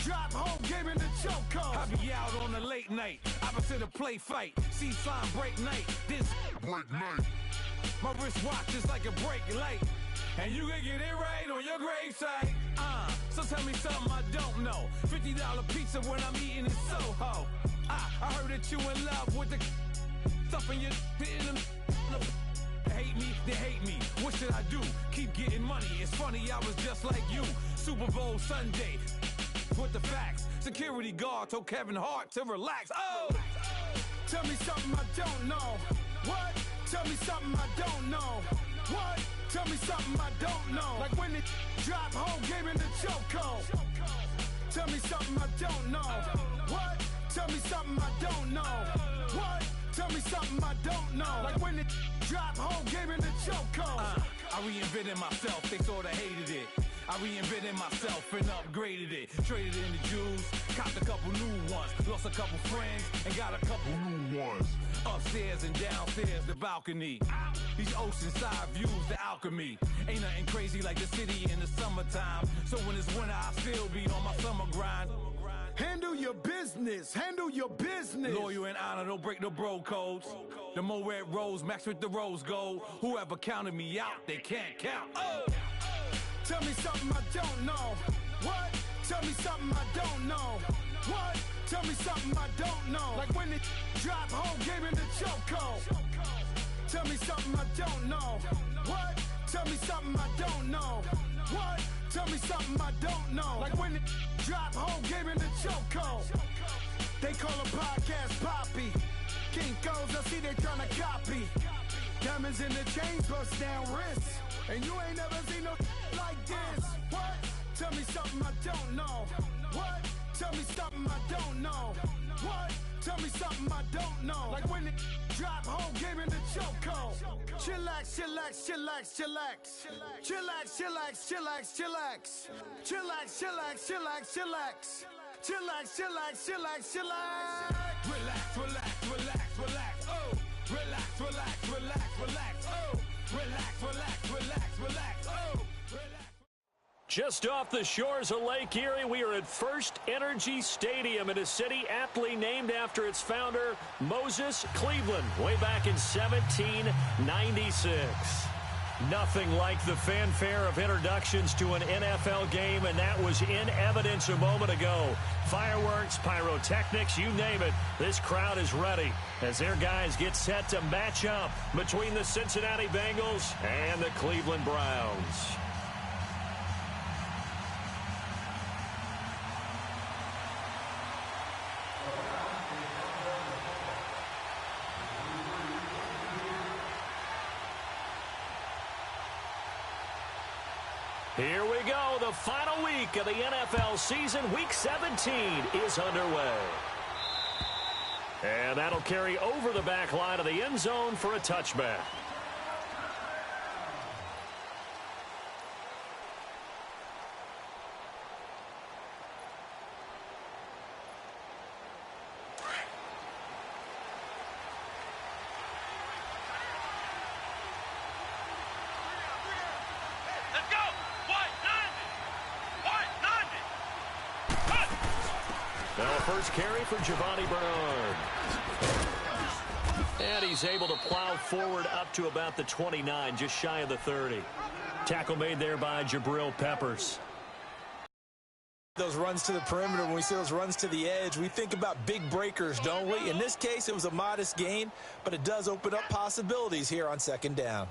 drop home, game in the chokehold. I be out on a late night, opposite a play fight. See sign break night, this break night. My wristwatch is like a brake light, and you can get it right on your gravesite. So tell me something I don't know. $50 pizza when I'm eating in Soho. I heard that you in love with the stuff in your in them. Hate me, they hate me. What should I do? Keep getting money. It's funny, I was just like you. Super Bowl Sunday with the facts. Security guard told Kevin Hart to relax. Oh, tell me something I don't know. What? Tell me something I don't know. What? Tell me something I don't know. Like when it drop home, game in the chokehold. Tell me something I don't know. What? Tell me something I don't know. What? Tell me something I don't know. Like when it drop home, game in the chokehold. I reinvented myself, they sorta hated it. I reinvented myself and upgraded it. Traded in the Jews, copped a couple new ones. Lost a couple friends and got a couple new ones. Upstairs and downstairs, the balcony. These oceanside views, the alchemy. Ain't nothing crazy like the city in the summertime. So when it's winter, I still be on my summer grind. Handle your business, handle your business. Loyal and honor, don't break the bro codes. The more red rose, match with the rose gold. Whoever counted me out, they can't count. Oh! Tell me something I don't know. What? Tell me something I don't know. What? Tell me something I don't know. Like when it drop home, game in the chokehold. Tell me something I don't know. What? Tell me something I don't know. What? Tell me something I don't know. Like when it drop home, game in the chokehold. They call a podcast Poppy. Kinkos, I see they tryna copy. Diamonds in the chains, bust down wrists. And you ain't never seen no like this. What? Tell me something I don't know. What? Tell me something I don't know. What? Tell me something I don't know. Like when it drop home, game in the chokehold. Chillax, chillax, chillax, chillax. Chillax, chillax, chillax, chillax. Chillax, chillax, chillax, chillax. Chillax, chillax, chillax, chillax. Relax, relax, relax, relax. Oh, relax, relax, relax, relax. Oh, relax, relax, relax, relax. Oh, relax. Just off the shores of Lake Erie, we are at First Energy Stadium in a city aptly named after its founder, Moses Cleveland, way back in 1796. Nothing like the fanfare of introductions to an NFL game, and that was in evidence a moment ago. Fireworks, pyrotechnics, you name it. This crowd is ready as their guys get set to match up between the Cincinnati Bengals and the Cleveland Browns. Here we go. The final week of the NFL season. Week 17 is underway. And that'll carry over the back line of the end zone for a touchback. Now first carry for Giovanni Bernard. And he's able to plow forward up to about the 29, just shy of the 30. Tackle made there by Jabril Peppers. Those runs to the perimeter, when we see those runs to the edge, we think about big breakers, don't we? In this case, it was a modest gain, but it does open up possibilities here on second down.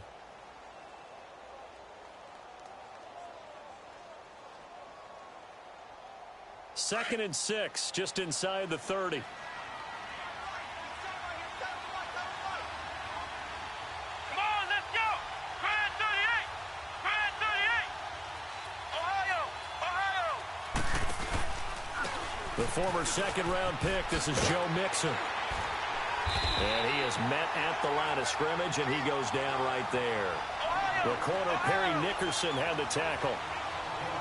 Second and 6, just inside the 30. Come on, let's go! Grand 38! Grand 38! Ohio! Ohio! The former second-round pick, this is Joe Mixon. And he is met at the line of scrimmage, and he goes down right there. The corner, Perry Nickerson, had the tackle.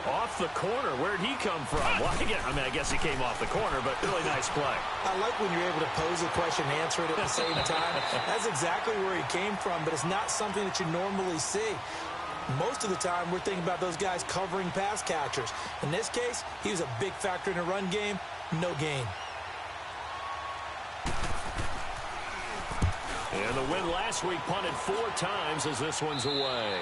Off the corner, where'd he come from? Well, again, I guess he came off the corner, but really nice play. I like when you're able to pose a question and answer it at the same time. That's exactly where he came from, but it's not something that you normally see. Most of the time, we're thinking about those guys covering pass catchers. In this case, he was a big factor in the run game. No gain. And the win last week punted 4 times as this one's away.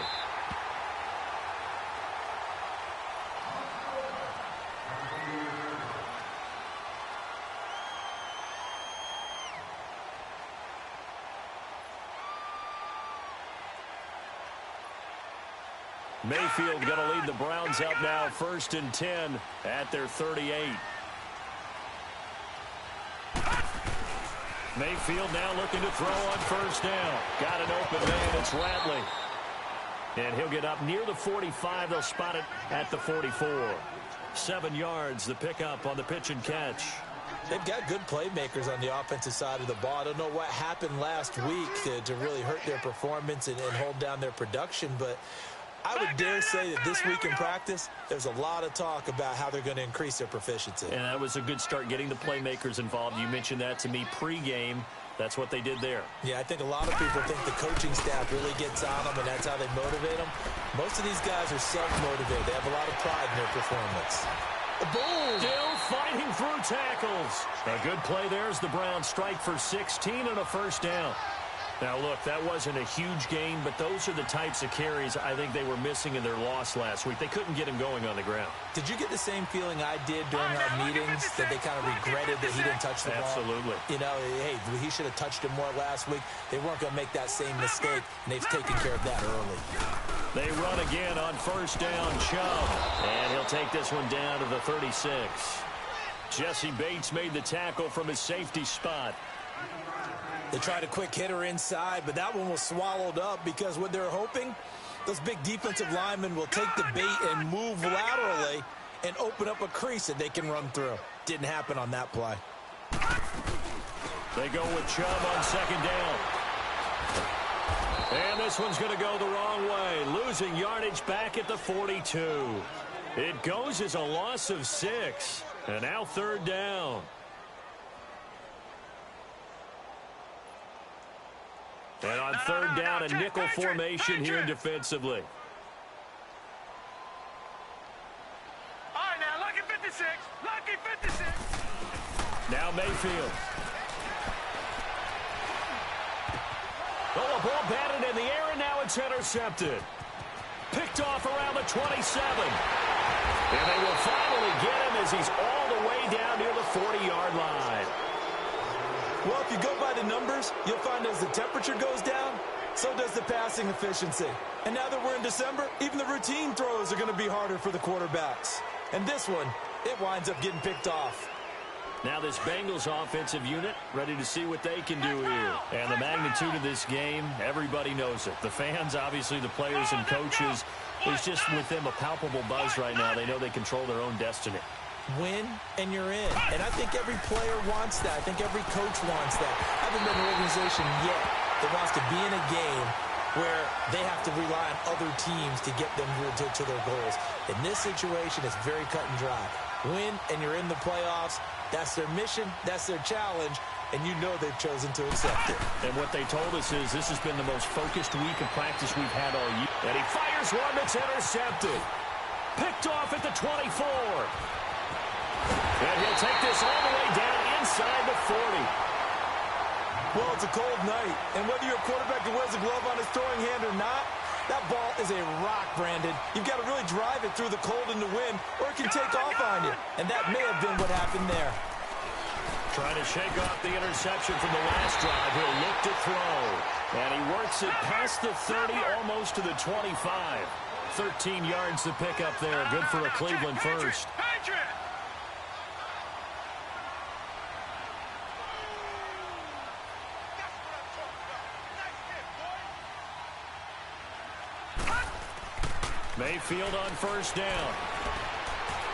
Mayfield going to lead the Browns up now, 1st and 10 at their 38. Mayfield now looking to throw on 1st down. Got an open man. It's Ratley. And he'll get up near the 45. They'll spot it at the 44. 7 yards, the pickup on the pitch and catch. They've got good playmakers on the offensive side of the ball. I don't know what happened last week to really hurt their performance and hold down their production, but I would dare say that this week in practice, there's a lot of talk about how they're going to increase their proficiency. And that was a good start, getting the playmakers involved. You mentioned that to me pregame. That's what they did there. Yeah, I think a lot of people think the coaching staff really gets on them, and that's how they motivate them. Most of these guys are self-motivated. They have a lot of pride in their performance. Boom! Still fighting through tackles. A good play there as the Browns strike for 16 and a 1st down. Now, look, that wasn't a huge gain, but those are the types of carries I think they were missing in their loss last week. They couldn't get him going on the ground. Did you get the same feeling I did during our meetings, that they kind of regretted that he didn't touch the ball? Absolutely. You know, hey, he should have touched it more last week. They weren't going to make that same mistake, and they've taken care of that early. They run again on 1st down, Chubb. And he'll take this one down to the 36. Jesse Bates made the tackle from his safety spot. They tried a quick hitter inside, but that one was swallowed up because what they're hoping, those big defensive linemen will take the bait and move laterally and open up a crease that they can run through. Didn't happen on that play. They go with Chubb on 2nd down. And this one's going to go the wrong way, losing yardage back at the 42. It goes as a loss of 6, and now 3rd down. And on 3rd down, a nickel formation here defensively. All right, now, lucky 56. Lucky 56. Now Mayfield. Oh, a ball batted in the air, and now it's intercepted. Picked off around the 27. And they will finally get him as he's all the way down near the 40-yard line. Well, if you go by the numbers, you'll find as the temperature goes down, so does the passing efficiency. And now that we're in December, even the routine throws are going to be harder for the quarterbacks. And this one, it winds up getting picked off. Now this Bengals offensive unit ready to see what they can do here. And the magnitude of this game, everybody knows it. The fans, obviously the players and coaches, there's just with them a palpable buzz right now. They know they control their own destiny. Win, and you're in. And I think every player wants that. I think every coach wants that. I haven't been an organization yet that wants to be in a game where they have to rely on other teams to get them to their goals. In this situation, it's very cut and dry. Win, and you're in the playoffs. That's their mission. That's their challenge. And you know they've chosen to accept it. And what they told us is this has been the most focused week of practice we've had all year. And he fires one that's intercepted. Picked off at the 24. And he'll take this all the way down inside the 40. Well, it's a cold night, and whether you're a quarterback who wears a glove on his throwing hand or not, that ball is a rock, Brandon. You've got to really drive it through the cold and the wind, or it can take off on you. And that may have been what happened there. Trying to shake off the interception from the last drive. He'll look to throw. And he works it past the 30, almost to the 25. 13 yards to pick up there. Good for a Cleveland first. Mayfield on 1st down.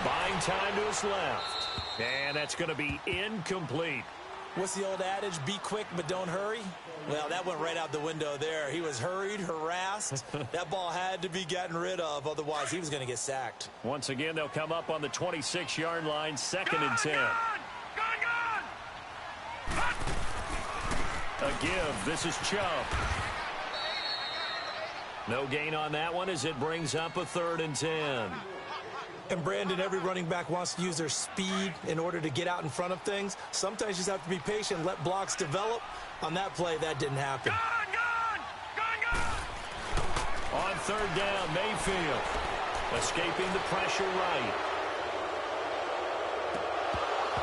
Buying time to his left. And that's going to be incomplete. What's the old adage? Be quick, but don't hurry? Well, that went right out the window there. He was hurried, harassed. That ball had to be gotten rid of. Otherwise, he was going to get sacked. Once again, they'll come up on the 26-yard line, 2nd and 10. A give. This is Chubb. No gain on that one as it brings up a 3rd and 10. And, Brandon, every running back wants to use their speed in order to get out in front of things. Sometimes you just have to be patient, let blocks develop. On that play, that didn't happen. On 3rd down, Mayfield escaping the pressure right.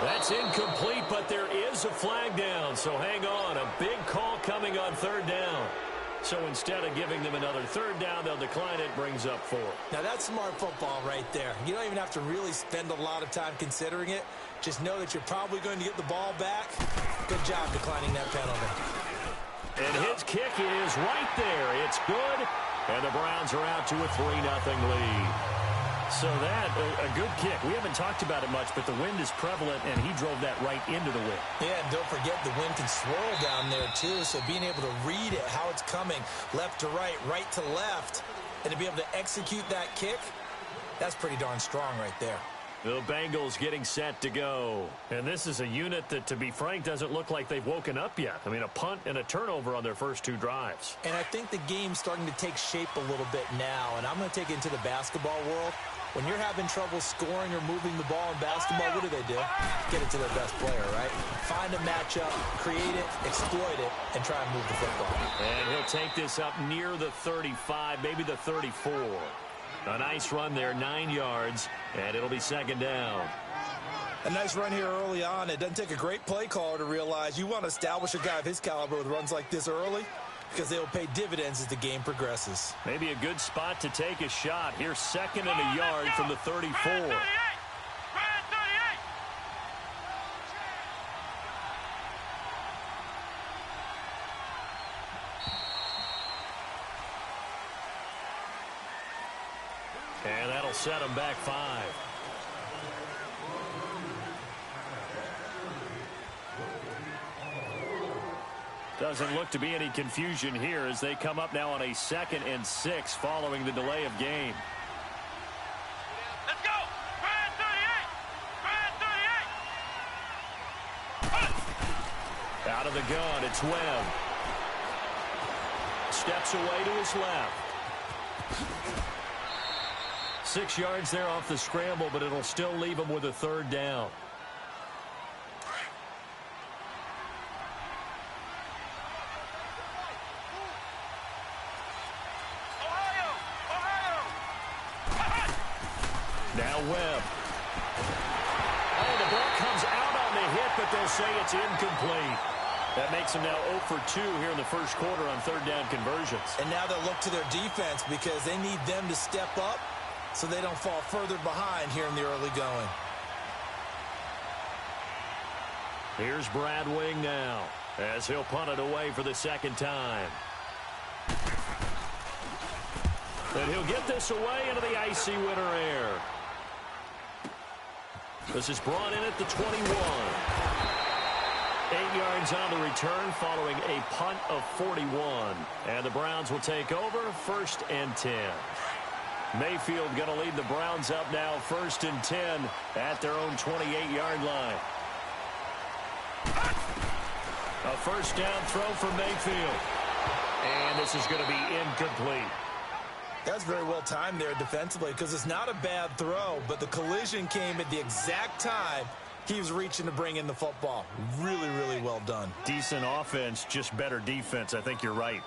That's incomplete, but there is a flag down, so hang on. A big call coming on 3rd down. So instead of giving them another 3rd down, they'll decline it, brings up 4. Now, that's smart football right there. You don't even have to really spend a lot of time considering it. Just know that you're probably going to get the ball back. Good job declining that penalty. And his kick is right there. It's good, and the Browns are out to a 3-0 lead. So that, a good kick. We haven't talked about it much, but the wind is prevalent, and he drove that right into the wind. Yeah, and don't forget the wind can swirl down there, too, so being able to read it, how it's coming, left to right, right to left, and to be able to execute that kick, that's pretty darn strong right there. The Bengals getting set to go. And this is a unit that, to be frank, doesn't look like they've woken up yet. I mean, a punt and a turnover on their first 2 drives. And I think the game's starting to take shape a little bit now, and I'm going to take it into the basketball world. When you're having trouble scoring or moving the ball in basketball, what do? Get it to their best player, right? Find a matchup, create it, exploit it, and try and move the football. And he'll take this up near the 35, maybe the 34. A nice run there, 9 yards, and it'll be 2nd down. A nice run here early on. It doesn't take a great play caller to realize you want to establish a guy of his caliber with runs like this early, because they will pay dividends as the game progresses. Maybe a good spot to take a shot. Here's 2nd and a yard from the 34. And that'll set them back 5. Doesn't look to be any confusion here as they come up now on a 2nd and 6 following the delay of game. Let's go! Brand 38! Out of the gun, it's Webb. Steps away to his left. 6 yards there off the scramble, but it'll still leave him with a 3rd down. Now Webb. Oh, the ball comes out on the hit, but they'll say it's incomplete. That makes them now 0 for 2 here in the first quarter on 3rd down conversions. And now they'll look to their defense because they need them to step up so they don't fall further behind here in the early going. Here's Brad Wing now as he'll punt it away for the 2nd time. And he'll get this away into the icy winter air. This is brought in at the 21. 8 yards on the return following a punt of 41. And the Browns will take over 1st and 10. Mayfield going to lead the Browns up now 1st and 10 at their own 28-yard line. A 1st down throw for Mayfield. And this is going to be incomplete. That's very well timed there defensively because it's not a bad throw, but the collision came at the exact time he was reaching to bring in the football. Really, really well done. Decent offense, just better defense. I think you're right.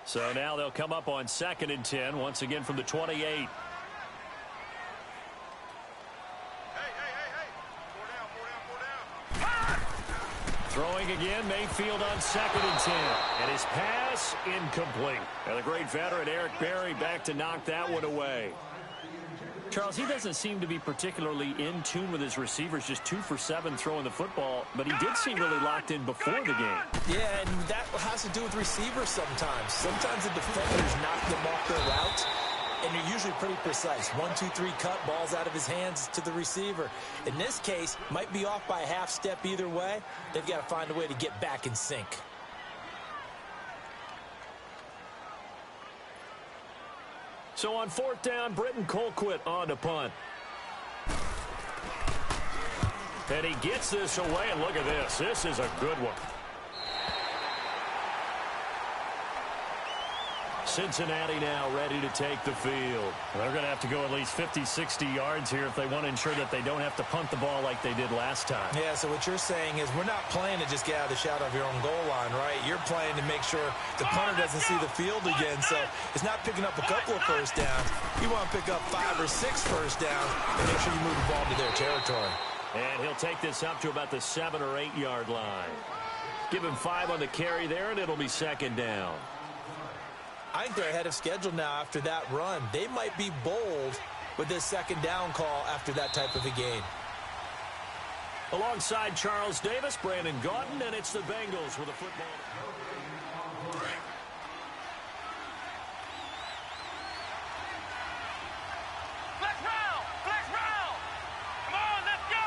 So now they'll come up on 2nd and 10, once again from the 28. Hey. 4 down. Throwing again, Mayfield on 2nd and 10. And his pass incomplete. And the great veteran Eric Berry back to knock that one away. Charles, he doesn't seem to be particularly in tune with his receivers, just 2 for 7 throwing the football, but he did seem really locked in before the game. Yeah, and that has to do with receivers sometimes. Sometimes the defenders knock them off their route, and you're usually pretty precise. 1, 2, 3 cut, balls out of his hands to the receiver. In this case, might be off by a half step either way. They've got to find a way to get back in sync. So on 4th down, Britton Colquitt on to punt. And he gets this away, and look at this. This is a good one. Cincinnati now ready to take the field. They're going to have to go at least 50, 60 yards here if they want to ensure that they don't have to punt the ball like they did last time. Yeah, so what you're saying is we're not playing to just get out of the shadow of your own goal line, right? You're playing to make sure the punter doesn't see the field again. So it's not picking up a couple of first downs. You want to pick up 5 or 6 first downs and make sure you move the ball to their territory. And he'll take this up to about the 7 or 8 yard line. Give him 5 on the carry there, and it'll be second down. I think they're ahead of schedule now after that run. They might be bold with this second down call after that type of a game. Alongside Charles Davis, Brandon Gaudin, and it's the Bengals with a football. Flex round! Flex round! Come on, let's go!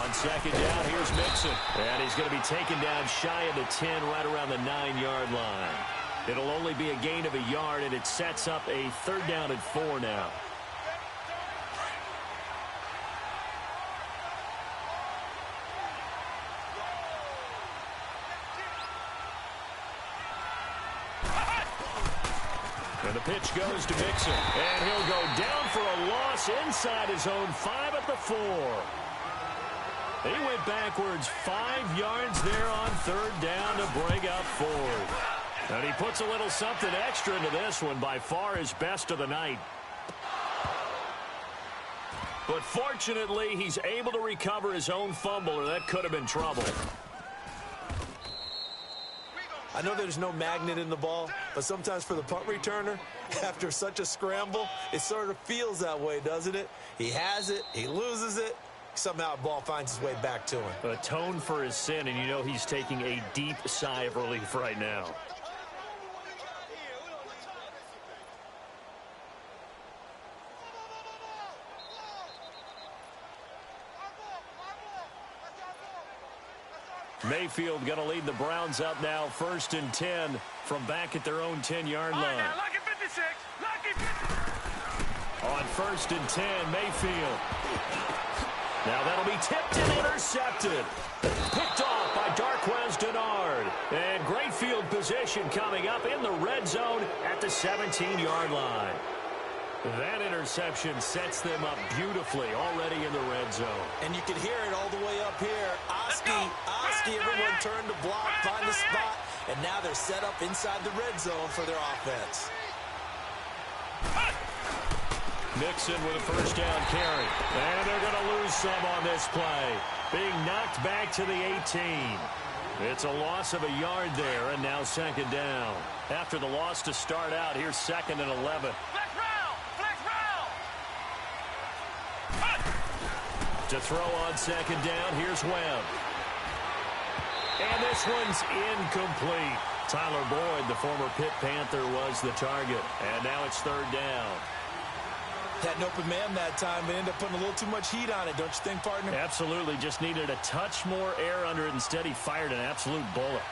On second down, here's Mixon. And he's going to be taken down shy of the 10, right around the 9-yard line. It'll only be a gain of a yard, and it sets up a 3rd down and 4 now. And the pitch goes to Mixon. And he'll go down for a loss inside his own 5 at the 4. He went backwards 5 yards there on 3rd down to bring up 4th. And he puts a little something extra into this one, by far his best of the night. But fortunately, he's able to recover his own fumble, or that could have been trouble. I know there's no magnet in the ball, but sometimes for the punt returner, after such a scramble, it sort of feels that way, doesn't it? He has it, he loses it, somehow the ball finds its way back to him. Atone for his sin, and you know he's taking a deep sigh of relief right now. Mayfield going to lead the Browns up now, 1st and 10 from back at their own 10-yard line. Now, lucky 56. Lucky 56. On 1st and 10, Mayfield. Now that'll be tipped and intercepted. Picked off by Darquez Denard. And great field position coming up in the red zone at the 17-yard line. That interception sets them up beautifully already in the red zone. And you can hear it all the way up here. Oski, everyone turned to block, find the spot, and now they're set up inside the red zone for their offense. Mixon with a 1st down carry. And they're going to lose some on this play. Being knocked back to the 18. It's a loss of a yard there, and now 2nd down. After the loss to start out, here's 2nd and 11. To throw on 2nd down, here's Webb. And this one's incomplete. Tyler Boyd, the former Pitt Panther, was the target. And now it's 3rd down. Had an open man that time, but ended up putting a little too much heat on it, don't you think, partner? Absolutely. Just needed a touch more air under it. Instead, he fired an absolute bullet.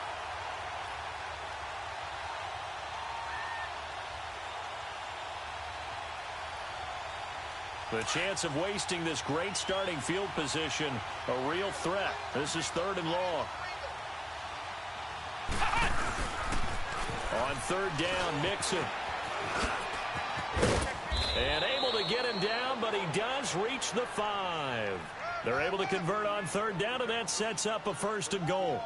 The chance of wasting this great starting field position, a real threat. This is 3rd and long. On 3rd down, Mixon. And able to get him down, but he does reach the 5. They're able to convert on 3rd down, and that sets up a 1st and goal.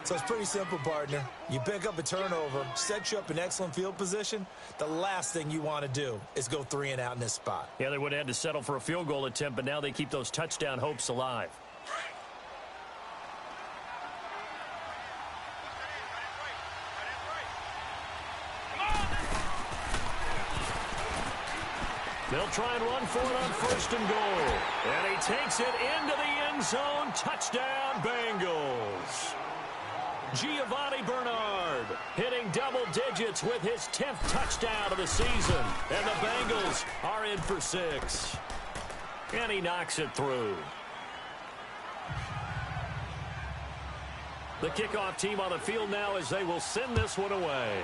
So it's pretty simple, partner. You pick up a turnover, set you up in excellent field position. The last thing you want to do is go 3 and out in this spot. Yeah, they would have had to settle for a field goal attempt, but now they keep those touchdown hopes alive. They'll try and run for it on 1st and goal. And he takes it into the end zone. Touchdown, Bengals. Giovanni Bernard hitting double digits with his 10th touchdown of the season. And the Bengals are in for 6. And he knocks it through. The kickoff team on the field now as they will send this one away.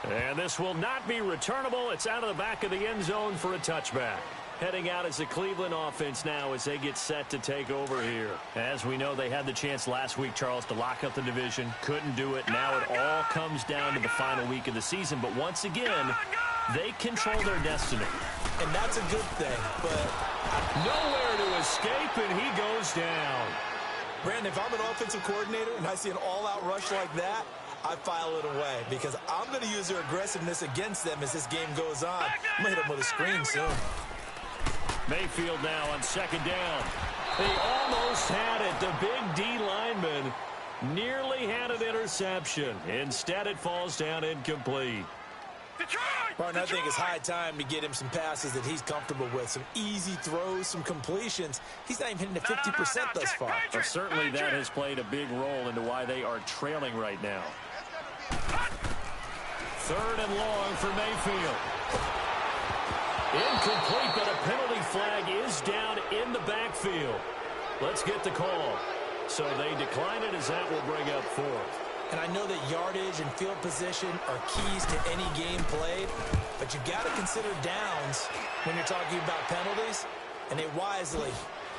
And this will not be returnable. It's out of the back of the end zone for a touchback. Heading out as the Cleveland offense now as they get set to take over here. As we know, they had the chance last week, Charles, to lock up the division. Couldn't do it. Now it all comes down to the final week of the season. But once again, they control their destiny. And that's a good thing, but nowhere to escape, and he goes down. Brandon, if I'm an offensive coordinator and I see an all-out rush like that, I file it away because I'm going to use their aggressiveness against them as this game goes on. I'm going to hit them with a screen soon. Mayfield now on second down. They almost had it. The big D lineman nearly had an interception. Instead, it falls down incomplete. Martin, I think it's high time to get him some passes that he's comfortable with. Some easy throws, some completions. He's not even hitting the 50% thus far. But certainly that has played a big role into why they are trailing right now. Third and long for Mayfield. Incomplete, but a penalty flag is down in the backfield. Let's get the call. So they decline it as that will bring up fourth. And I know that yardage and field position are keys to any game played, but you got to consider downs when you're talking about penalties, and they wisely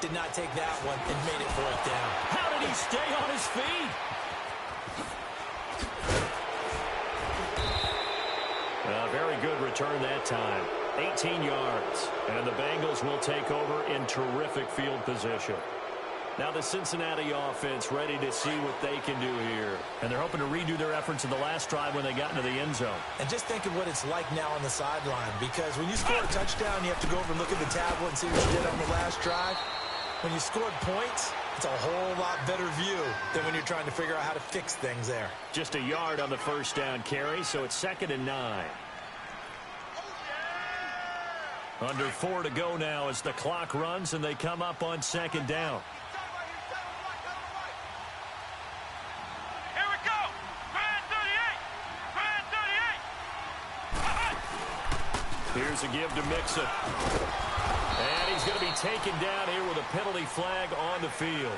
did not take that one and made it fourth down. How did he stay on his feet? A very good return that time. 18 yards, and the Bengals will take over in terrific field position. Now the Cincinnati offense ready to see what they can do here. And they're hoping to redo their efforts in the last drive when they got into the end zone. And just think of what it's like now on the sideline, because when you score a touchdown, you have to go over and look at the tablet and see what you did on the last drive. When you scored points, it's a whole lot better view than when you're trying to figure out how to fix things there. Just a yard on the first down carry, so it's 2nd and 9. Under 4 to go now as the clock runs and they come up on 2nd down. Here we go. Grand 38. Here's a give to Mixon. And he's going to be taken down here with a penalty flag on the field.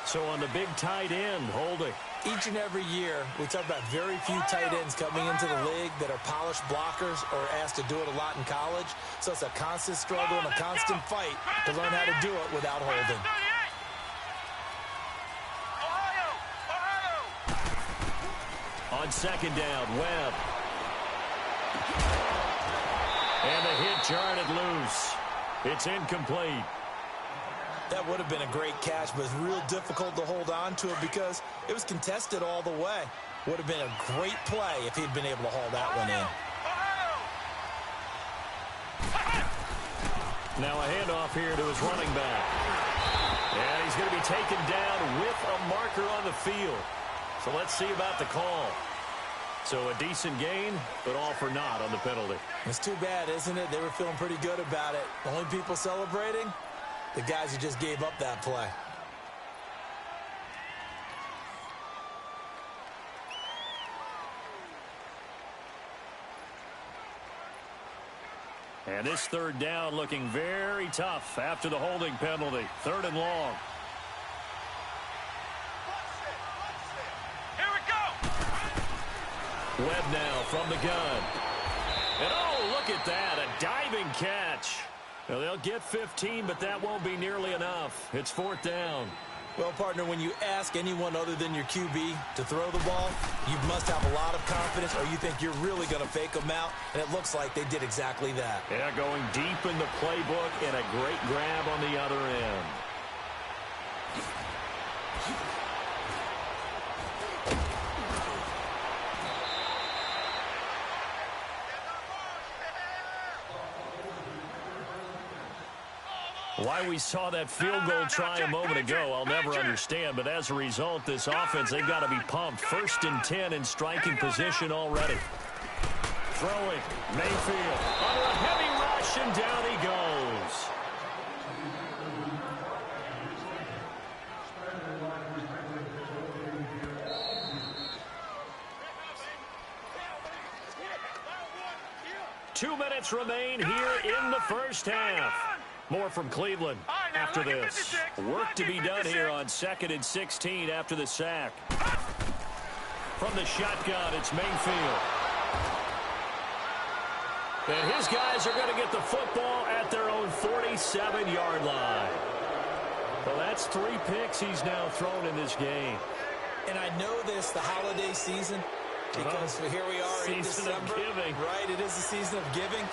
So on the big tight end, holding. Each and every year, we talk about very few tight ends coming into the league that are polished blockers or asked to do it a lot in college. So it's a constant struggle and a constant fight to learn how to do it without holding. On 2nd down, Webb. And the hit jarred loose. It's incomplete. That would have been a great catch, but it's real difficult to hold on to it because it was contested all the way. Would have been a great play if he'd been able to haul that one in. Now a handoff here to his running back. And he's going to be taken down with a marker on the field. So let's see about the call. So a decent gain, but all for naught on the penalty. It's too bad, isn't it? They were feeling pretty good about it. The only people celebrating, the guys who just gave up that play. And this 3rd down looking very tough after the holding penalty. 3rd and long. Here we go. Webb now from the gun. And oh, look at that, a diving catch. Now, they'll get 15, but that won't be nearly enough. It's 4th down. Well, partner, when you ask anyone other than your QB to throw the ball, you must have a lot of confidence or you think you're really going to fake them out, and it looks like they did exactly that. Yeah, going deep in the playbook and a great grab on the other end. Why we saw that field goal try a moment ago, I'll never understand. But as a result, this offense, they've got to be pumped. 1st and 10 in striking position already. Throwing, Mayfield under a heavy rush, and down he goes. Two minutes remain here in the first half. More from Cleveland after this. Work to be done here on 2nd and 16 after the sack. From the shotgun, it's Mayfield. And his guys are going to get the football at their own 47-yard line. Well, that's 3 picks he's now thrown in this game. And I know this, the holiday season, because here we are in December. Season of giving. Right, it is the season of giving.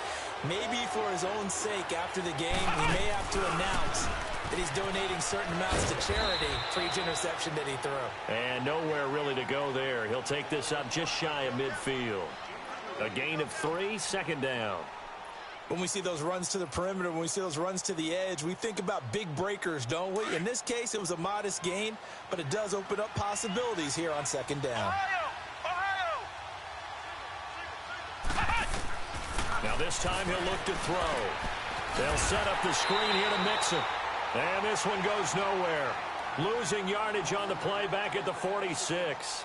Maybe for his own sake, after the game, he may have to announce that he's donating certain amounts to charity for each interception that he threw. And nowhere really to go there. He'll take this up just shy of midfield. A gain of 3, second down. When we see those runs to the perimeter, when we see those runs to the edge, we think about big breakers, don't we? In this case, it was a modest gain, but it does open up possibilities here on second down. Now this time he'll look to throw. They'll set up the screen here to mix it. And this one goes nowhere. Losing yardage on the play back at the 46.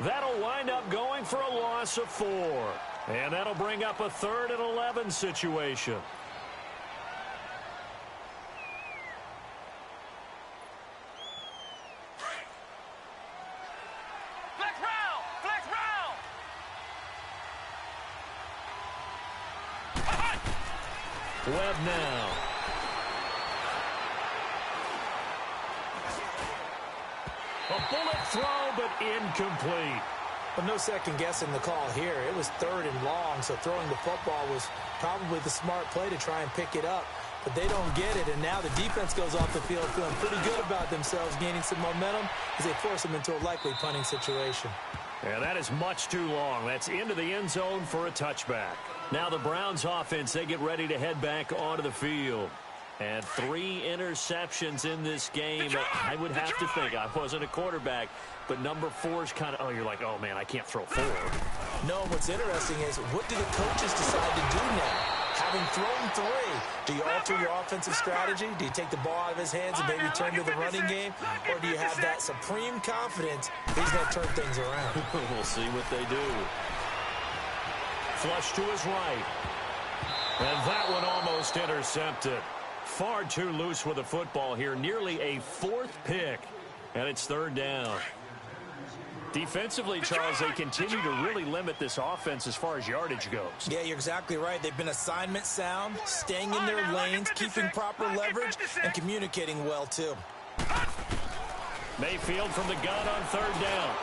That'll wind up going for a loss of 4. And that'll bring up a 3rd and 11 situation. Flex round! Flex round! Webb now. A bullet throw, but incomplete. But no second guessing the call here. It was 3rd and long, so throwing the football was probably the smart play to try and pick it up. But they don't get it, and now the defense goes off the field feeling pretty good about themselves, gaining some momentum as they force them into a likely punting situation. And that is much too long. That's into the end zone for a touchback. Now the Browns offense, they get ready to head back onto the field. And 3 interceptions in this game. I would have to think, I wasn't a quarterback, but number 4 is kind of, you're like, oh, man, I can't throw 4. No, what's interesting is what do the coaches decide to do now? Having thrown 3, do you alter your offensive strategy? Do you take the ball out of his hands and maybe turn to the running game? Or do you have that supreme confidence he's going to turn things around? We'll see what they do. Flush to his right. And that one almost intercepted. Far too loose with the football here. Nearly a 4th pick. And it's 3rd down. Defensively, Charles, they continue to really limit this offense as far as yardage goes. Yeah, you're exactly right. They've been assignment sound, staying in their lanes, keeping proper leverage, and communicating well, too. Mayfield from the gun on 3rd down.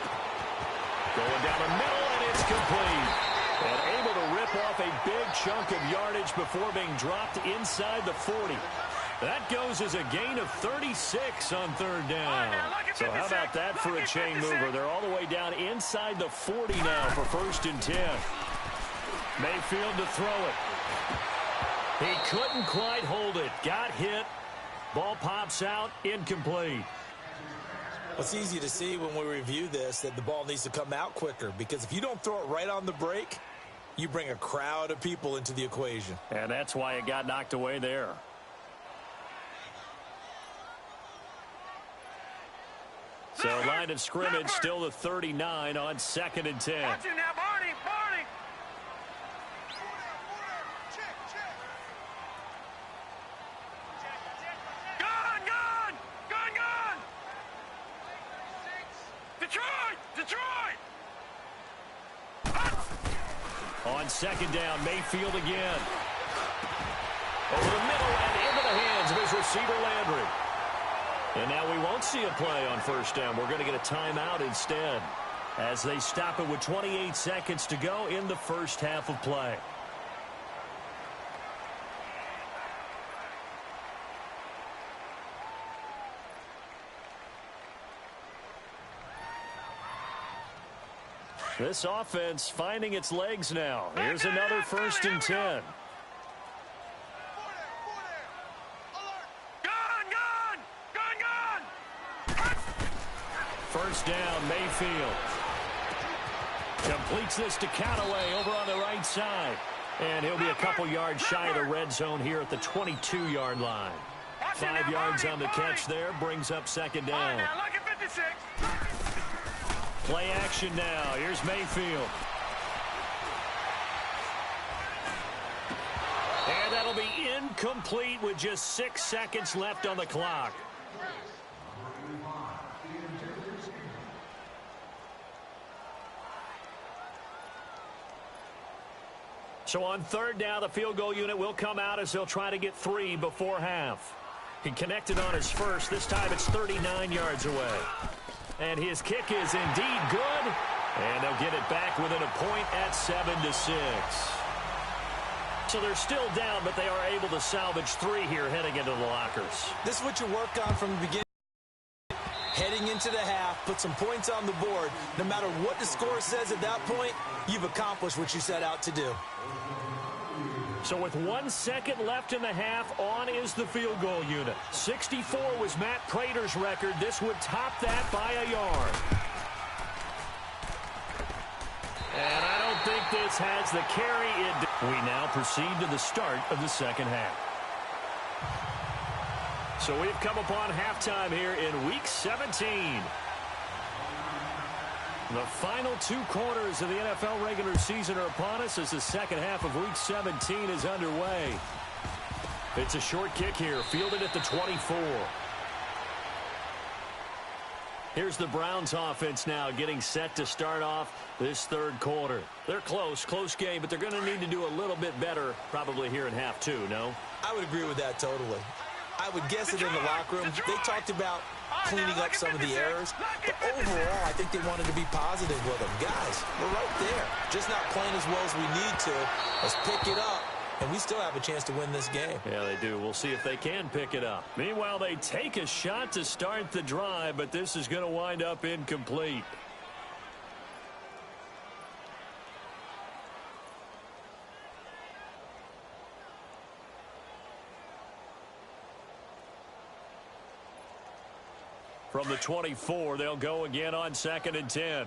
Going down the middle, and it's complete. And able to rip off a big chunk of yardage before being dropped inside the 40. That goes as a gain of 36 on 3rd down. So how about that for a chain mover? They're all the way down inside the 40 now for 1st and 10. Mayfield to throw it. He couldn't quite hold it. Got hit. Ball pops out. Incomplete. It's easy to see when we review this that the ball needs to come out quicker, because if you don't throw it right on the break, you bring a crowd of people into the equation. And that's why it got knocked away there. So line of scrimmage still the 39 on 2nd and 10. Watch it now, Barney, Barney. Gun, gun, gun, gun. Detroit, Detroit. On 2nd down, Mayfield again. Over the middle and into the hands of his receiver, Landry. And now we won't see a play on 1st down. We're going to get a timeout instead as they stop it with 28 seconds to go in the 1st half of play. This offense finding its legs now. Here's another 1st and 10. First down, Mayfield. Completes this to Callaway over on the right side. And he'll be a couple yards shy of the red zone here at the 22-yard line. 5 yards on the catch there, brings up 2nd down. Play action now. Here's Mayfield. And that'll be incomplete with just 6 seconds left on the clock. So on third down, the field goal unit will come out as they'll try to get 3 before half. He connected on his first. This time it's 39 yards away. And his kick is indeed good. And they'll get it back within a point at 7-6. So they're still down, but they are able to salvage 3 here heading into the lockers. This is what you work on from the beginning. Heading into the half, put some points on the board. No matter what the score says at that point, you've accomplished what you set out to do. So with 1 second left in the half, on is the field goal unit. 64 was Matt Prater's record. This would top that by a yard. And I don't think this has the carry. We now proceed to the start of the second half. So we've come upon halftime here in Week 17. The final 2 quarters of the NFL regular season are upon us as the second half of Week 17 is underway. It's a short kick here, fielded at the 24. Here's the Browns offense now getting set to start off this third quarter. They're close game, but they're going to need to do a little bit better probably here in half 2, no? I would agree with that totally. I would guess that in the locker room, they talked about cleaning up some of the errors, but overall, I think they wanted to be positive with them. Guys, we're right there. Just not playing as well as we need to. Let's pick it up, and we still have a chance to win this game. Yeah, they do. We'll see if they can pick it up. Meanwhile, they take a shot to start the drive, but this is going to wind up incomplete. From the 24, they'll go again on 2nd and 10.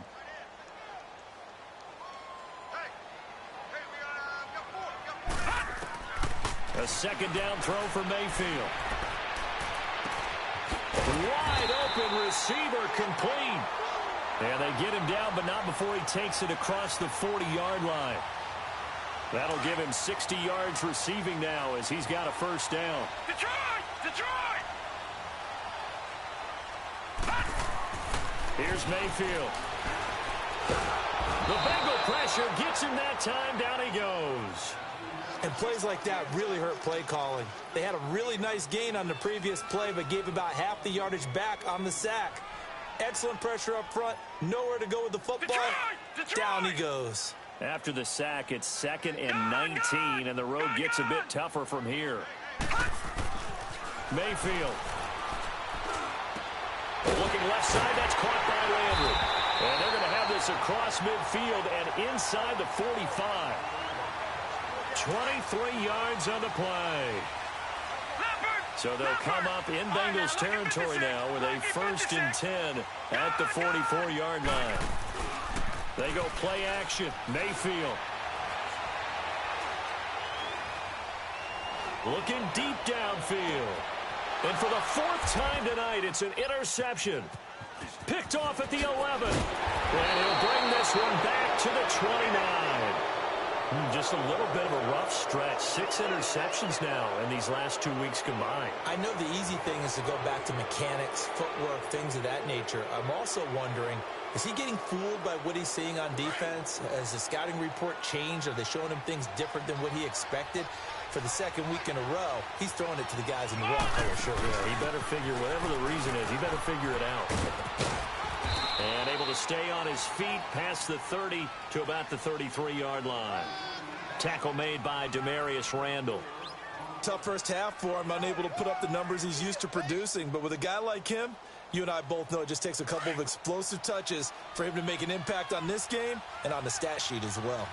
A second down throw for Mayfield. Wide open receiver complete. And they get him down, but not before he takes it across the 40-yard line. That'll give him 60 yards receiving now as he's got a first down. Detroit! Here's Mayfield. The Bengal pressure gets him that time. Down he goes. And plays like that really hurt play calling. They had a really nice gain on the previous play, but gave about half the yardage back on the sack. Excellent pressure up front. Nowhere to go with the football. Detroit! Down he goes. After the sack, it's 2nd and 19, and the road gets a bit tougher from here. Mayfield. Looking left side, that's caught by Landry. And they're going to have this across midfield and inside the 45. 23 yards on the play. So they'll come up in Bengals territory now with a 1st and 10 at the 44-yard line. They go play action. Mayfield. Looking deep downfield. And for the 4th time tonight, it's an interception. Picked off at the 11. And he'll bring this one back to the 29. Just a little bit of a rough stretch. 6 interceptions now in these last 2 weeks combined. I know the easy thing is to go back to mechanics, footwork, things of that nature. I'm also wondering, is he getting fooled by what he's seeing on defense? Has the scouting report changed? Are they showing him things different than what he expected? For the 2nd week in a row, he's throwing it to the guys in the wrong color shirt. Yeah, he better figure, whatever the reason is, he better figure it out. And able to stay on his feet past the 30 to about the 33-yard line. Tackle made by Demarius Randall. Tough first half for him, unable to put up the numbers he's used to producing. But with a guy like him, you and I both know it just takes a couple of explosive touches for him to make an impact on this game and on the stat sheet as well.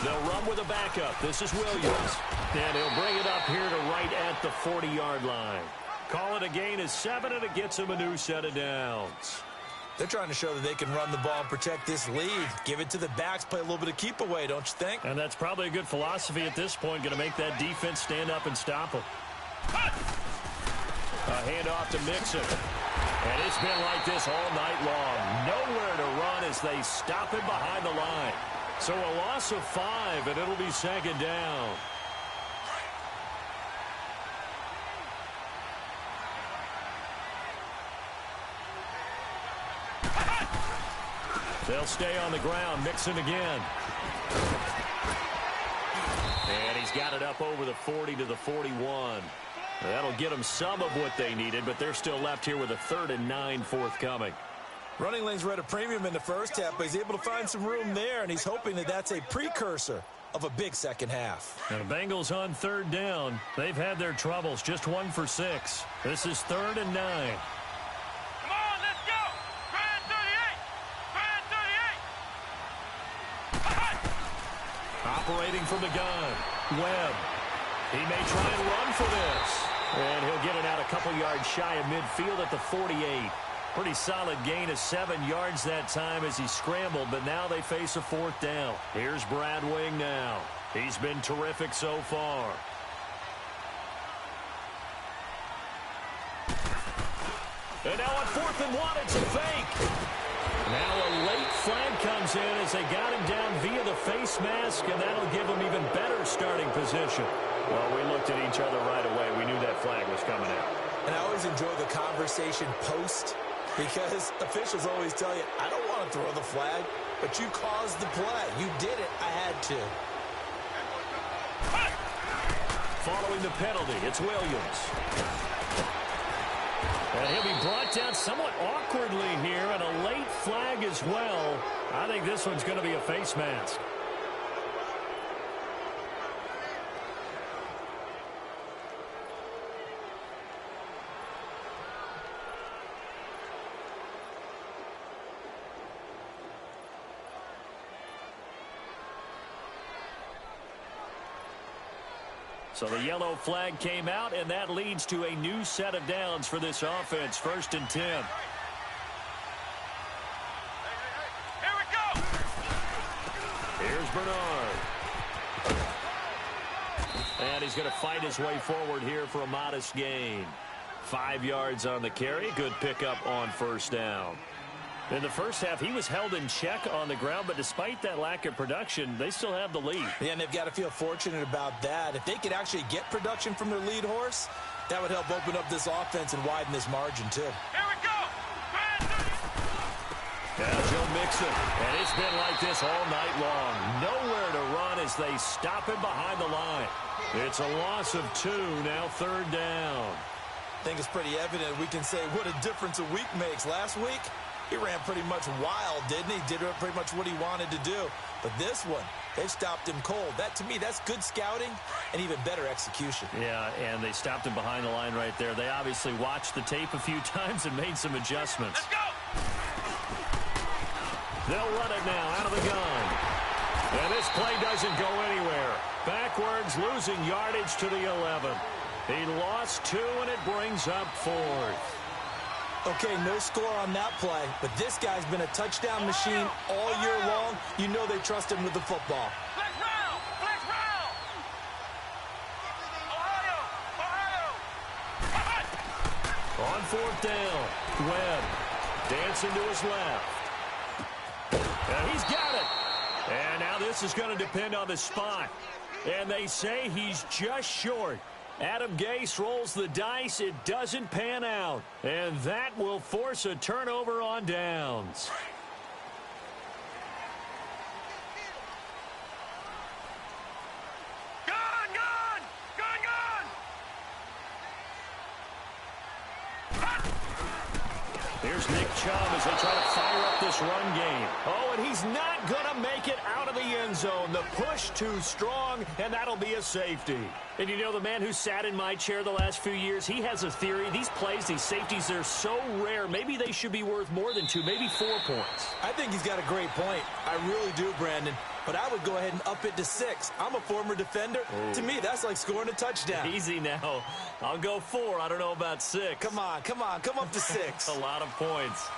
They'll run with a backup. This is Williams. And he'll bring it up here to right at the 40-yard line. Call it a gain of 7, and it gets him a new set of downs. They're trying to show that they can run the ball and protect this lead. Give it to the backs, play a little bit of keep away, don't you think? And that's probably a good philosophy at this point, going to make that defense stand up and stop them. A handoff to Mixon. And it's been like this all night long. Nowhere to run as they stop him behind the line. So a loss of 5, and it'll be 2nd down. They'll stay on the ground. Mixon again. And he's got it up over the 40 to the 41. That'll get them some of what they needed, but they're still left here with a 3rd and 9 forthcoming. Running lanes were at a premium in the first half, but he's able to find some room there, and he's hoping that that's a precursor of a big second half. Now the Bengals on 3rd down. They've had their troubles, just 1 for 6. This is 3rd and 9. Come on, let's go! Grand 38! Grand 38! Operating from the gun. Webb. He may try and run for this. And he'll get it out a couple yards shy of midfield at the 48. Pretty solid gain of 7 yards that time as he scrambled, but now they face a 4th down. Here's Brad Wing now. He's been terrific so far. And now on 4th and 1, it's a fake. Now a late flag comes in as they got him down via the face mask, and that'll give him even better starting position. Well, we looked at each other right away. We knew that flag was coming out. And I always enjoy the conversation post, because officials always tell you, I don't want to throw the flag, but you caused the play. You did it. I had to. Following the penalty, it's Williams. And he'll be brought down somewhat awkwardly here, and a late flag as well. I think this one's going to be a face mask. So the yellow flag came out, and that leads to a new set of downs for this offense. 1st and 10. Here we go! Here's Bernard. And he's going to fight his way forward here for a modest gain. 5 yards on the carry. Good pickup on 1st down. In the first half, he was held in check on the ground, but despite that lack of production, they still have the lead. Yeah, and they've got to feel fortunate about that. If they could actually get production from their lead horse, that would help open up this offense and widen this margin, too. Here we go! Now Joe Mixon, and it's been like this all night long. Nowhere to run as they stop him behind the line. It's a loss of 2, now 3rd down. I think it's pretty evident we can say what a difference a week makes. Last week, he ran pretty much wild, didn't he? Did pretty much what he wanted to do. But this one, they stopped him cold. That, to me, that's good scouting and even better execution. Yeah, and they stopped him behind the line right there. They obviously watched the tape a few times and made some adjustments. Let's go! They'll run it now out of the gun. And this play doesn't go anywhere. Backwards, losing yardage to the 11. He lost 2, and it brings up 4th. Okay, no score on that play, but this guy's been a touchdown machine all year long. You know they trust him with the football. Flex round! Flex round! Ohio! On 4th down, Webb dancing to his left. And he's got it. And now this is going to depend on the spot. And they say he's just short. Adam Gase rolls the dice. It doesn't pan out. And that will force a turnover on downs. Gun! Gun! Gun! Gun! Here's Nick Chubb as they try to fire up this run game. Oh, and he's not going to make it out of the end zone. The push too strong, and that'll be a safety. And you know, the man who sat in my chair the last few years, he has a theory. These plays, these safeties, they're so rare. Maybe they should be worth more than 2, maybe 4 points. I think he's got a great point. I really do, Brandon. But I would go ahead and up it to 6. I'm a former defender. Ooh. To me, that's like scoring a touchdown. Easy now. I'll go 4. I don't know about 6. Come on. Come up to 6. A lot of points.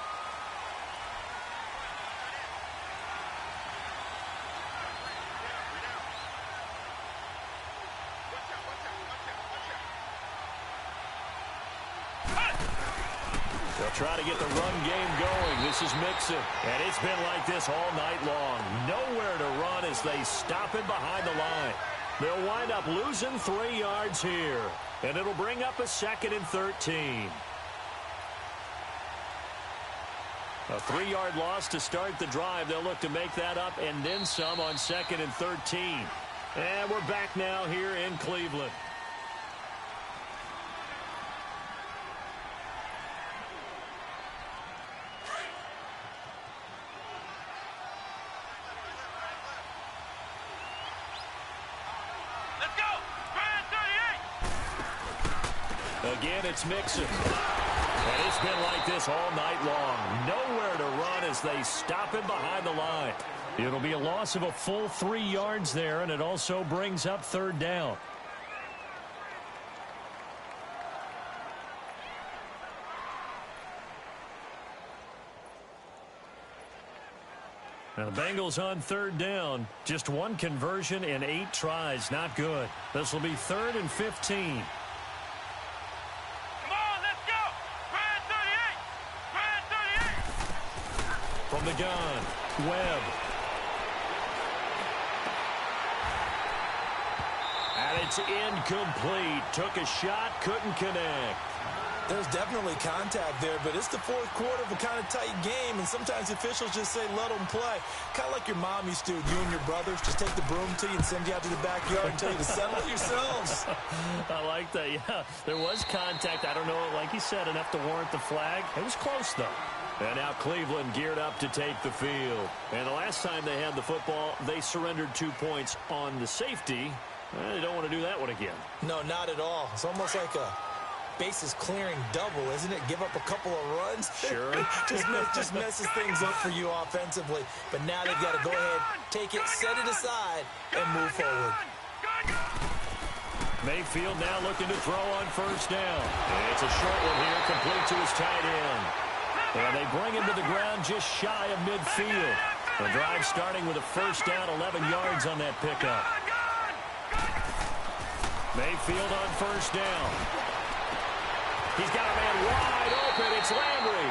They'll try to get the run game going. This is Mixon. And it's been like this all night long. Nowhere to run as they stop him behind the line. They'll wind up losing 3 yards here. And it'll bring up a 2nd and 13. A 3-yard loss to start the drive. They'll look to make that up and then some on 2nd and 13. And we're back now here in Cleveland. Let's go. Brand 38. Again, it's Mixon. And it's been like this all night long. Nowhere to run as they stop him behind the line. It'll be a loss of a full 3 yards there, and it also brings up 3rd down. Now the Bengals on 3rd down. Just 1 conversion in 8 tries. Not good. This will be 3rd and 15. From the gun, Webb. And it's incomplete. Took a shot, couldn't connect. There's definitely contact there, but it's the 4th quarter of a kind of tight game, and sometimes officials just say, let them play. Kind of like your mom used to, you and your brothers, just take the broom to you and send you out to the backyard and tell you to settle it yourselves. I like that, yeah. There was contact. I don't know, like you said, enough to warrant the flag. It was close, though. And now Cleveland geared up to take the field. And the last time they had the football, they surrendered 2 points on the safety. They don't want to do that one again. No, not at all. It's almost like a bases clearing double, isn't it? Give up a couple of runs. Sure. just messes things up for you offensively. But now they've got to go ahead, take it, set it aside, and move forward. Mayfield now looking to throw on 1st down. And it's a short one here, complete to his tight end. And they bring him to the ground just shy of midfield. The drive starting with a 1st down, 11 yards on that pickup. Mayfield on 1st down. He's got a man wide open. It's Landry.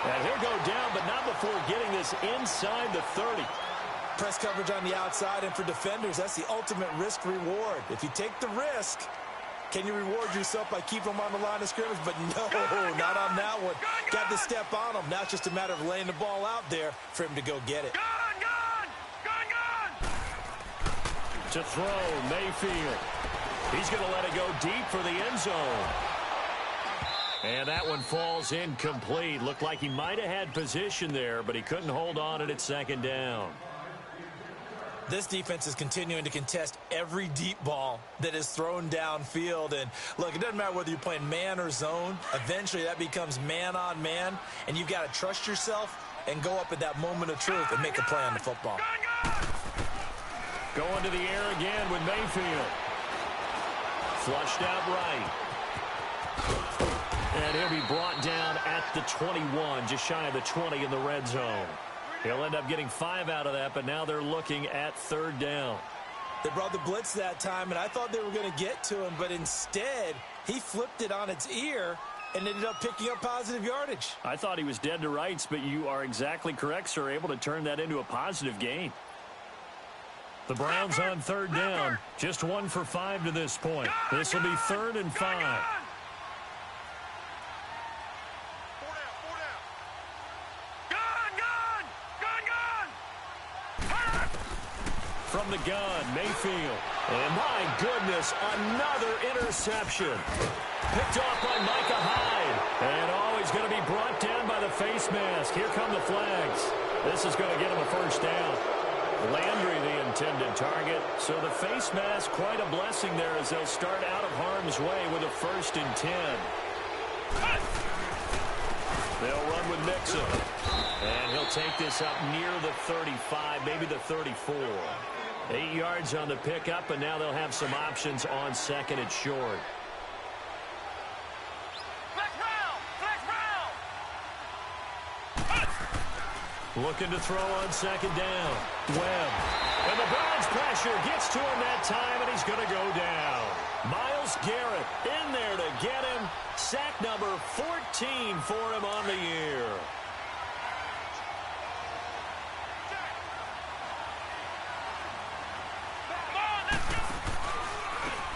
And he'll go down, but not before getting this inside the 30. Press coverage on the outside, and for defenders, that's the ultimate risk-reward. If you take the risk, can you reward yourself by keeping them on the line of scrimmage? But no, not on that one. Got to step on them. Now it's just a matter of laying the ball out there for him to go get it. To throw, Mayfield. He's going to let it go deep for the end zone. And that one falls incomplete. Looked like he might have had position there, but he couldn't hold on at 2nd down. This defense is continuing to contest every deep ball that is thrown downfield. And, look, it doesn't matter whether you're playing man or zone. Eventually, that becomes man-on-man, and you've got to trust yourself and go up at that moment of truth and make a play on the football. Going to the air again with Mayfield. Flushed out right. And he'll be brought down at the 21, just shy of the 20 in the red zone. He'll end up getting 5 out of that, but now they're looking at 3rd down. They brought the blitz that time, and I thought they were going to get to him, but instead, he flipped it on its ear and ended up picking up positive yardage. I thought he was dead to rights, but you are exactly correct, sir, able to turn that into a positive gain. The Browns on 3rd down, just 1 for 5 to this point. This will be 3rd and 5. From the gun, Mayfield. And my goodness, another interception. Picked off by Micah Hyde. And he's going to be brought down by the face mask. Here come the flags. This is going to get him a 1st down. Landry, the intended target. So the face mask, quite a blessing there as they'll start out of harm's way with a 1st and 10. They'll run with Mixon. And he'll take this up near the 35, maybe the 34. 8 yards on the pickup, and now they'll have some options on 2nd and short. Looking to throw on 2nd down. Webb. And the Browns pressure gets to him that time, and he's going to go down. Myles Garrett in there to get him. Sack number 14 for him on the year.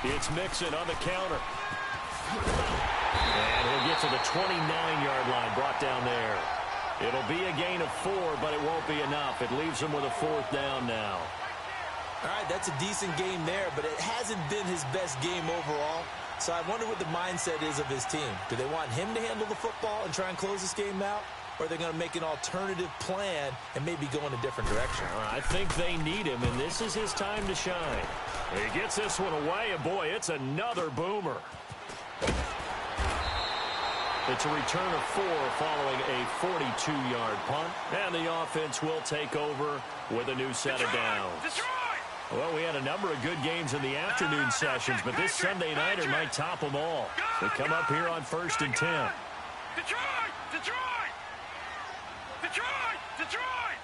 It's Mixon on the counter. And he'll get to the 29-yard line, brought down there. It'll be a gain of 4, but it won't be enough. It leaves him with a 4th down now. All right, that's a decent game there, but it hasn't been his best game overall. So I wonder what the mindset is of his team. Do they want him to handle the football and try and close this game out? Or are they going to make an alternative plan and maybe go in a different direction? I think they need him, and this is his time to shine. He gets this one away, and boy, it's another boomer. It's a return of 4 following a 42-yard punt, and the offense will take over with a new set of downs. Well, we had a number of good games in the afternoon sessions, but this Sunday nighter might top them all. They come up here on 1st and 10. Detroit! Detroit! Detroit! Detroit!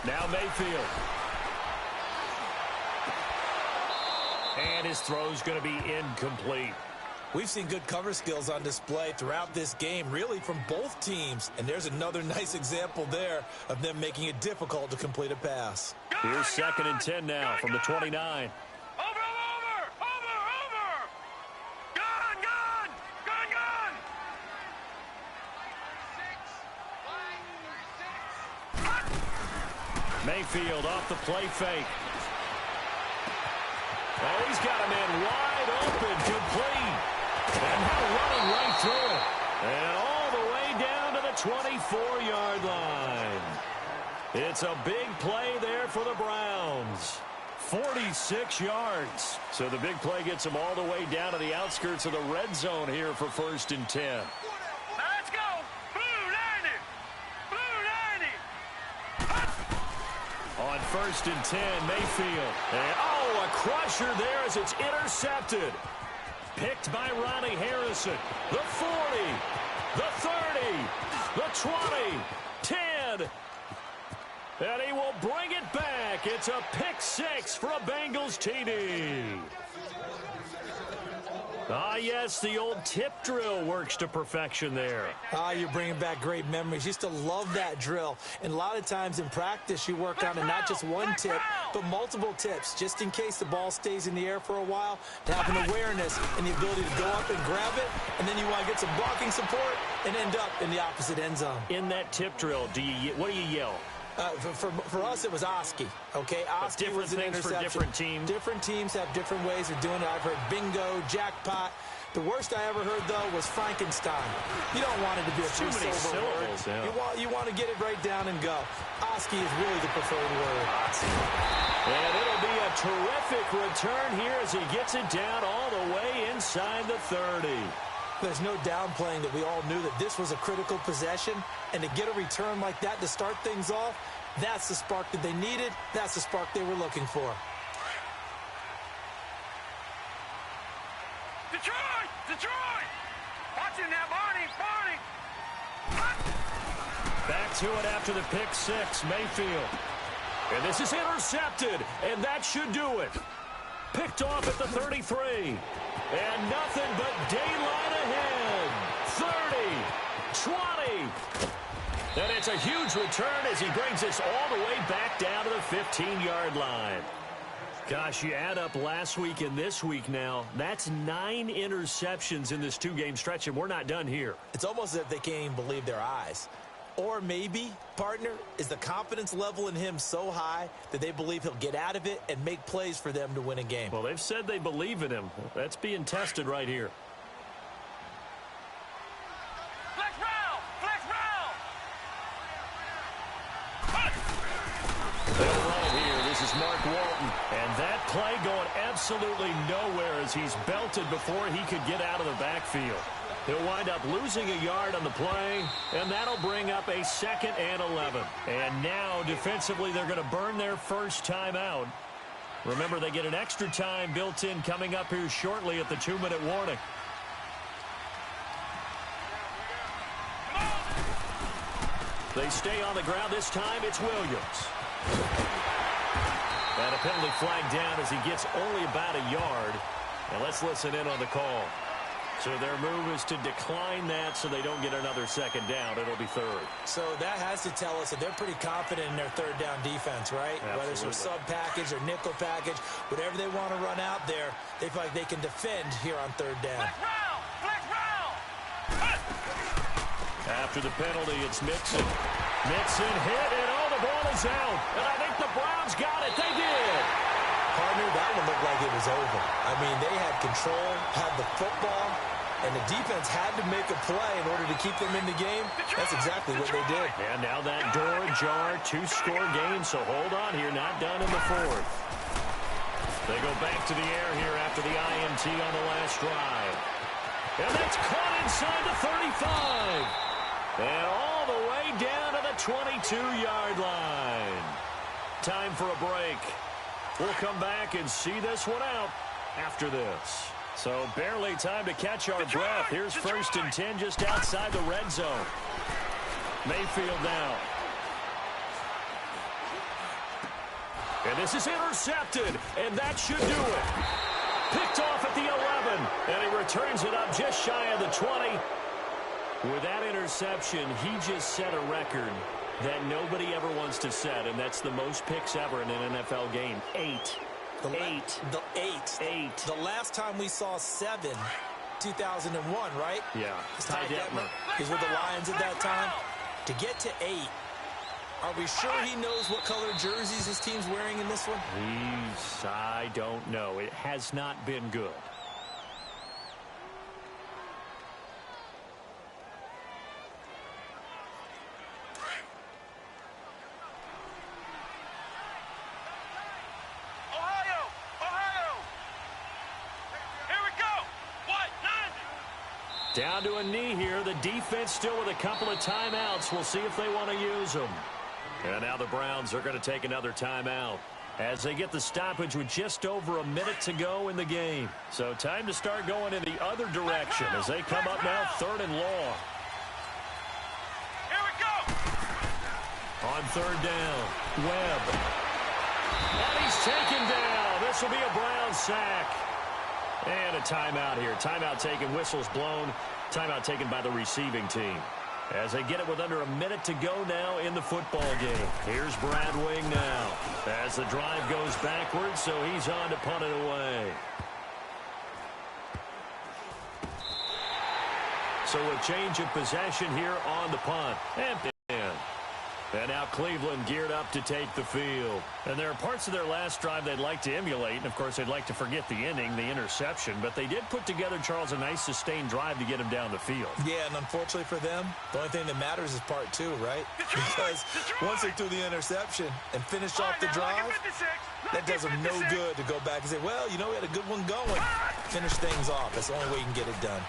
Now Mayfield. And his throw's going to be incomplete. We've seen good cover skills on display throughout this game, really from both teams. And there's another nice example there of them making it difficult to complete a pass. Here's 2nd and 10 now from the 29. Over! Gun! Gun! Gun! Gun! Mayfield off the play fake. Oh, he's got a man wide open, complete. And now running right through it. And all the way down to the 24-yard line. It's a big play there for the Browns. 46 yards. So the big play gets them all the way down to the outskirts of the red zone here for 1st and 10. Let's go! Blue 90! Blue 90! On 1st and 10, Mayfield. And, oh, a crusher there as it's intercepted. Picked by Ronnie Harrison. The 40, the 30, the 20, 10. And he will bring it back. It's a pick 6 for a Bengals TD. Ah, yes, the old tip drill works to perfection there. Ah, you're bringing back great memories. Used to love that drill. And a lot of times in practice, you work on it, not just one tip, but multiple tips, just in case the ball stays in the air for a while, to have an awareness and the ability to go up and grab it, and then you want to get some blocking support and end up in the opposite end zone. In that tip drill, what do you yell? For us, it was Oski. Okay, Oski was an interception. For different teams. Different teams have different ways of doing it. I've heard bingo, jackpot. The worst I ever heard, though, was Frankenstein. You don't want it to be a too many syllables. Yeah. You want to get it right down and go. Oski is really the preferred word. And it'll be a terrific return here as he gets it down all the way inside the 30. There's no downplaying that we all knew that this was a critical possession, and to get a return like that to start things off, that's the spark that they needed. That's the spark they were looking for. Detroit! Detroit! Watching that, Barney! Back to it after the pick 6, Mayfield. And this is intercepted, and that should do it. Picked off at the 33. And nothing but daylight ahead. 30, 20. And it's a huge return as he brings us all the way back down to the 15-yard line. Gosh, you add up last week and this week now, that's 9 interceptions in this 2-game stretch, and we're not done here. It's almost as if they can't even believe their eyes. Or maybe, partner, is the confidence level in him so high that they believe he'll get out of it and make plays for them to win a game. Well, they've said they believe in him. That's being tested right here. Flex round! Flex round! They'll run it here. This is Mark Walton. And that play going absolutely nowhere as he's belted before he could get out of the backfield. He'll wind up losing a yard on the play, and that'll bring up a 2nd and 11. And now, defensively, they're going to burn their first timeout. Remember, they get an extra time built in coming up here shortly at the 2-minute warning. They stay on the ground. This time, it's Williams. And a penalty flag down as he gets only about a yard. And let's listen in on the call. So their move is to decline that so they don't get another 2nd down. It'll be 3rd. So that has to tell us that they're pretty confident in their 3rd down defense, right? Absolutely. Whether it's their sub package or nickel package, whatever they want to run out there, they feel like they can defend here on 3rd down. Flex round! Flex round! After the penalty, it's Mixon. Mixon hit, and the ball is out. And I think the Browns got it. They did. Partner, that one looked like it was over. I mean, they had control, had the football, and the defense had to make a play in order to keep them in the game. That's exactly what they did. And now that door ajar, 2-score game, so hold on here, not done in the fourth. They go back to the air here after the INT on the last drive. And that's caught inside the 35. And all the way down to the 22-yard line. Time for a break. We'll come back and see this one out after this. So barely time to catch our breath. Here's 1st and 10 just outside the red zone. Mayfield now. And this is intercepted, and that should do it. Picked off at the 11, and he returns it up just shy of the 20. With that interception, he just set a record that nobody ever wants to set, and that's the most picks ever in an NFL game. 8. The last time we saw 7, 2001, right? Yeah. Ty Detmer. He was with the Lions at that time. To get to 8, are we sure he knows what color jerseys his team's wearing in this one? I don't know. It has not been good. Down to a knee here. The defense still with a couple of timeouts. We'll see if they want to use them. And now the Browns are going to take another timeout as they get the stoppage with just over a minute to go in the game. So time to start going in the other direction as they come up now 3rd and long. Here we go. On 3rd down, Webb. And he's taken down. This will be a Browns sack. And a timeout here. Timeout taken, whistles blown. Timeout taken by the receiving team. As they get it with under a minute to go now in the football game. Here's Brad Wing now. As the drive goes backwards, so he's on to punt it away. So a change of possession here on the punt. And now Cleveland geared up to take the field. And there are parts of their last drive they'd like to emulate. And, of course, they'd like to forget the inning, the interception. But they did put together, Charles, a nice sustained drive to get him down the field. Yeah, and unfortunately for them, the only thing that matters is part 2, right? Because once they threw the interception and finished off the drive, that does them no good to go back and say, well, you know, we had a good one going. Finish things off. That's the only way you can get it done.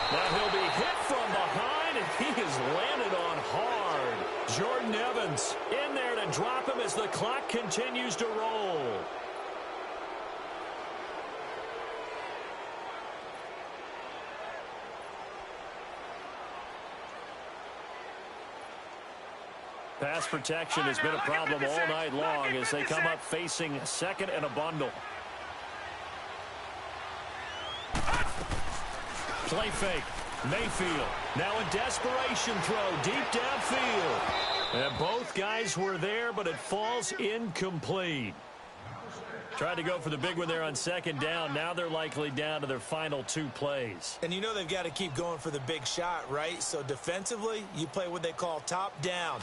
Now he'll be hit from behind, and he is landed on hard. Jordan Evans in there to drop him as the clock continues to roll. Pass protection has been a problem all night long as they come up facing 2nd and a bundle. Play fake. Mayfield now a desperation throw deep downfield. And both guys were there, but it falls incomplete. Tried to go for the big one there on 2nd down. Now they're likely down to their final 2 plays. And you know they've got to keep going for the big shot, right? So defensively, you play what they call top down.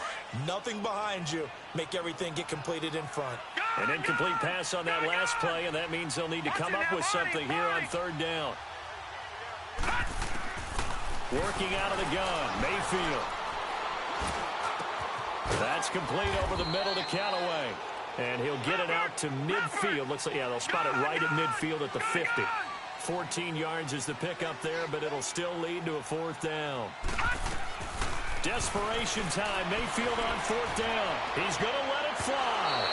Nothing behind you. Make everything get completed in front. An incomplete pass on that last play, and that means they'll need to come up with something here on 3rd down. Working out of the gun, Mayfield. That's complete over the middle to Callaway. And he'll get it out to midfield. Looks like, yeah, they'll spot it right at midfield at the 50. 14 yards is the pickup there, but it'll still lead to a 4th down. Desperation time. Mayfield on 4th down. He's going to let it fly.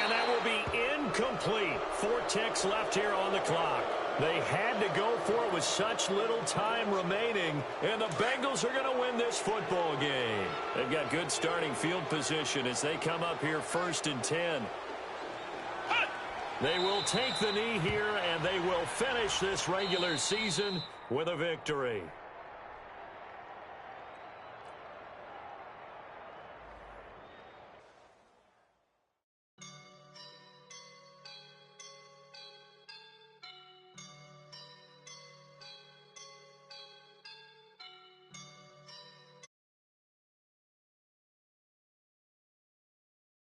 And that will be incomplete. 4 ticks left here on the clock. They had to go for it with such little time remaining, and the Bengals are going to win this football game. They've got good starting field position as they come up here 1st and 10. They will take the knee here, and they will finish this regular season with a victory.